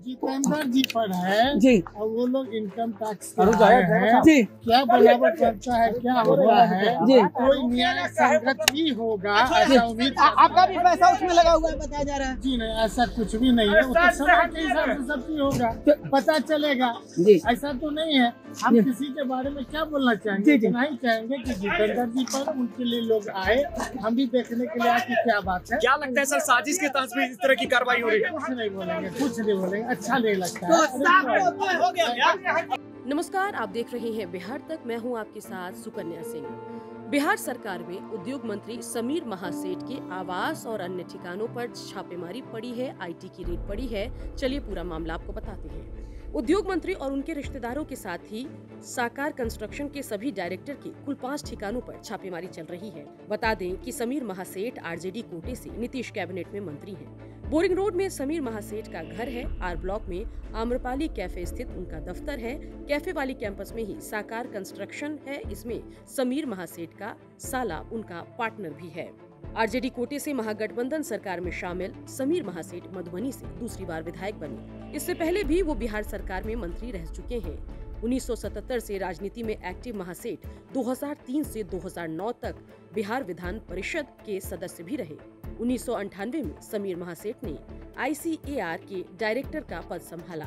जितेंद्र जी पर है जी और वो लोग इनकम टैक्स हैं जी क्या बनावट करता है, क्या होता है जी। कोई न्याय संगत ही होगा ऐसा उम्मीद आपका भी पैसा उसमें लगा हुआ है बताया जा रहा है जी नहीं, ऐसा कुछ भी नहीं है। वो तो समय के हिसाब से सब चीज होगा, पता चलेगा जी। ऐसा तो नहीं है। हम जी। किसी के बारे में क्या बोलना चाहेंगे, जी, जी। इतना ही चाहेंगे कि जितेंद्र जी पर उनके लिए लोग आए, हम भी देखने के लिए आए कि क्या बात है। क्या लगता है सर, साजिश के तहत भी इस तरह की कार्रवाई हो रही है? कुछ नहीं बोलेंगे, कुछ नहीं बोलेंगे, अच्छा नहीं लगता है। नमस्कार, आप देख रहे हैं बिहार तक। मैं हूं आपके साथ सुकन्या सिंह। बिहार सरकार में उद्योग मंत्री समीर महासेठ के आवास और अन्य ठिकानों पर छापेमारी पड़ी है, आईटी की रेड पड़ी है। चलिए पूरा मामला आपको बताते हैं। उद्योग मंत्री और उनके रिश्तेदारों के साथ ही साकार कंस्ट्रक्शन के सभी डायरेक्टर के कुल 5 ठिकानों पर छापेमारी चल रही है। बता दें कि समीर महासेठ आरजेडी कोटे से नीतीश कैबिनेट में मंत्री हैं। बोरिंग रोड में समीर महासेठ का घर है। आर ब्लॉक में आम्रपाली कैफे स्थित उनका दफ्तर है। कैफे वाली कैंपस में ही साकार कंस्ट्रक्शन है। इसमें समीर महासेठ का साला उनका पार्टनर भी है। आरजेडी कोटे से महागठबंधन सरकार में शामिल समीर महासेठ मधुबनी से दूसरी बार विधायक बने। इससे पहले भी वो बिहार सरकार में मंत्री रह चुके हैं। 1977 से राजनीति में एक्टिव महासेठ 2003 से 2009 तक बिहार विधान परिषद के सदस्य भी रहे। 1998 में समीर महासेठ ने ICAR के डायरेक्टर का पद संभाला।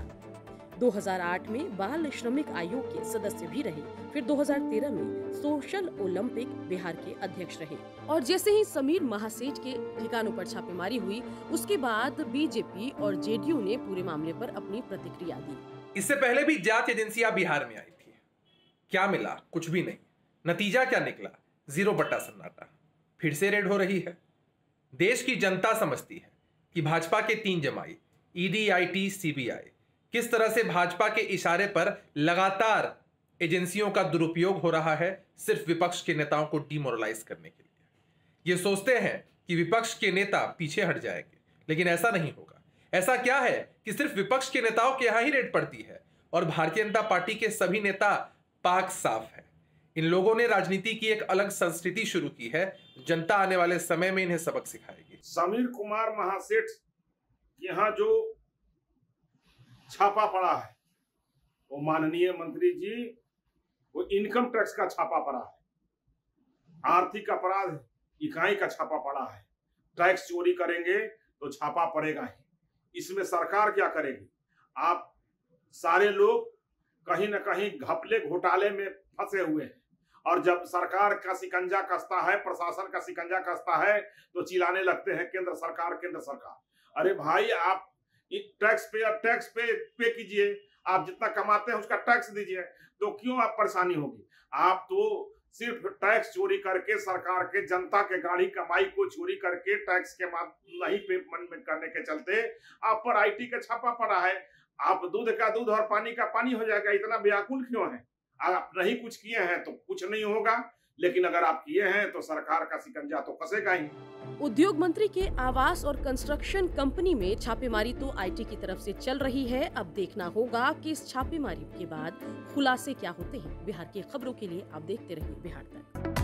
2008 में बाल श्रमिक आयोग के सदस्य भी रहे। फिर 2013 में सोशल ओलंपिक बिहार के अध्यक्ष रहे। और जैसे ही समीर महासेठ के ठिकानों पर छापेमारी हुई, उसके बाद बीजेपी और जेडीयू ने पूरे मामले पर अपनी प्रतिक्रिया दी। इससे पहले भी जांच एजेंसियां बिहार में आई थी। क्या मिला? कुछ भी नहीं। नतीजा क्या निकला? 0 बट्टा सन्नाटा। फिर से रेड हो रही है। देश की जनता समझती है कि भाजपा के 3 जमाई ईडी, IT, CBI किस तरह से भाजपा के इशारे पर लगातार एजेंसियों का दुरुपयोग हो रहा है, सिर्फ विपक्ष के नेताओं को डिमोरलाइज करने के लिए। ये सोचते हैं कि विपक्ष के नेता पीछे हट जाएंगे, लेकिन ऐसा नहीं होगा। ऐसा क्या है कि सिर्फ विपक्ष के नेताओं के यहां ही रेड पड़ती है और भारतीय जनता पार्टी के सभी नेता पाक साफ है। इन लोगों ने राजनीति की एक अलग संस्कृति शुरू की है। जनता आने वाले समय में इन्हें सबक सिखाएगी। समीर कुमार महासेठ यहाँ जो छापा पड़ा है, वो माननीय मंत्री जी, वो इनकम टैक्स का छापा पड़ा है, आर्थिक अपराध इकाई का छापा पड़ा है। टैक्स चोरी करेंगे तो छापा पड़ेगा ही। इसमें सरकार क्या करेगी? आप सारे लोग कहीं न कहीं घपले घोटाले में फंसे हुए हैं, और जब सरकार का शिकंजा कसता है, प्रशासन का शिकंजा कसता है, तो चिल्लाने लगते हैं केंद्र सरकार, केंद्र सरकार। अरे भाई, आप टैक्स पे कीजिए। आप जितना कमाते हैं उसका टैक्स दीजिए, तो क्यों आप परेशानी होगी? आप तो सिर्फ टैक्स चोरी करके, सरकार के जनता के गाढ़ी कमाई को चोरी करके टैक्स के नहीं पेमेंट करने के चलते आप पर IT का छापा पड़ा है। आप दूध का दूध और पानी का पानी हो जाएगा, इतना व्याकुल क्यों है? आप नहीं कुछ किए हैं तो कुछ नहीं होगा, लेकिन अगर आप किए हैं तो सरकार का शिकंजा तो कसेगा ही। उद्योग मंत्री के आवास और कंस्ट्रक्शन कंपनी में छापेमारी तो IT की तरफ से चल रही है। अब देखना होगा कि इस छापेमारी के बाद खुलासे क्या होते हैं। बिहार की खबरों के लिए आप देखते रहिए बिहार तक।